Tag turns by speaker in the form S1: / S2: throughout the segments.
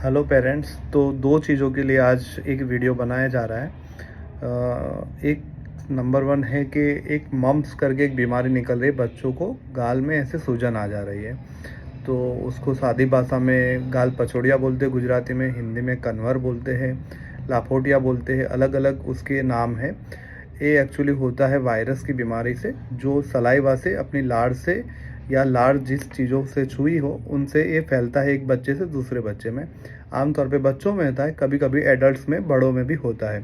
S1: Hello parents. तो दो चीज़ों के लिए आज एक वीडियो बनाया जा रहा है। एक नंबर वन है कि एक मम्प्स करके एक बीमारी निकल रही है, बच्चों को गाल में ऐसे सूजन आ जा रही है। तो उसको सादी भाषा में गाल पचोड़िया बोलते हैं, गुजराती में, हिंदी में कन्वर बोलते हैं, लाफोटिया बोलते हैं, अलग अलग उसके नाम है। ये एक्चुअली होता है वायरस की बीमारी से, जो सलाइवा से, अपनी लार से या लार जिस चीज़ों से छुई हो उनसे ये फैलता है एक बच्चे से दूसरे बच्चे में। आमतौर पे बच्चों में होता है, कभी कभी एडल्ट्स में, बड़ों में भी होता है।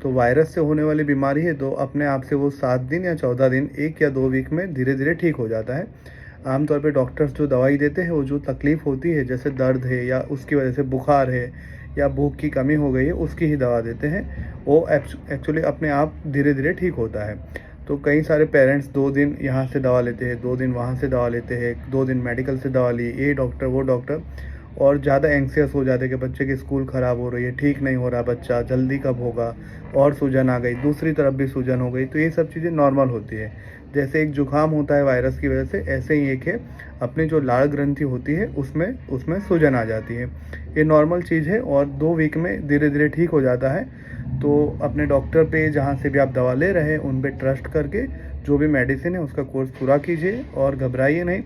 S1: तो वायरस से होने वाली बीमारी है, तो अपने आप से वो 7 दिन या 14 दिन, 1 या 2 वीक में धीरे धीरे ठीक हो जाता है। आमतौर पे डॉक्टर्स जो दवाई देते हैं, वो जो तकलीफ़ होती है, जैसे दर्द है या उसकी वजह से बुखार है या भूख की कमी हो गई है, उसकी ही दवा देते हैं। वो एक्चुअली अपने आप धीरे धीरे ठीक होता है। तो कई सारे पेरेंट्स 2 दिन यहाँ से दवा लेते हैं, 2 दिन वहाँ से दवा लेते हैं, 2 दिन मेडिकल से दवा ली, ये डॉक्टर वो डॉक्टर, और ज़्यादा एंक्सियस हो जाते हैं कि बच्चे की स्कूल ख़राब हो रही है, ठीक नहीं हो रहा बच्चा, जल्दी कब होगा, और सूजन आ गई, दूसरी तरफ भी सूजन हो गई। तो ये सब चीज़ें नॉर्मल होती है। जैसे एक जुकाम होता है वायरस की वजह से, ऐसे ही एक है, अपनी जो लाड़ ग्रंथि होती है उसमें उसमें सूजन आ जाती है। ये नॉर्मल चीज़ है और 2 वीक में धीरे धीरे ठीक हो जाता है। तो अपने डॉक्टर पे, जहाँ से भी आप दवा ले रहे हैं, उन पे ट्रस्ट करके जो भी मेडिसिन है उसका कोर्स पूरा कीजिए और घबराइए नहीं।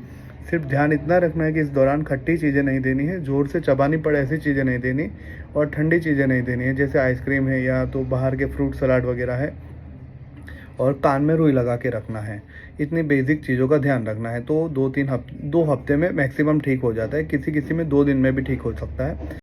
S1: सिर्फ ध्यान इतना रखना है कि इस दौरान खट्टी चीज़ें नहीं देनी है, ज़ोर से चबानी पड़े ऐसी चीज़ें नहीं देनी, और ठंडी चीज़ें नहीं देनी है, जैसे आइसक्रीम है या तो बाहर के फ्रूट सलाद वगैरह है, और कान में रुई लगा के रखना है। इतनी बेसिक चीज़ों का ध्यान रखना है। तो 2 हफ्ते में मैक्सिमम ठीक हो जाता है, किसी किसी में 2 दिन में भी ठीक हो सकता है।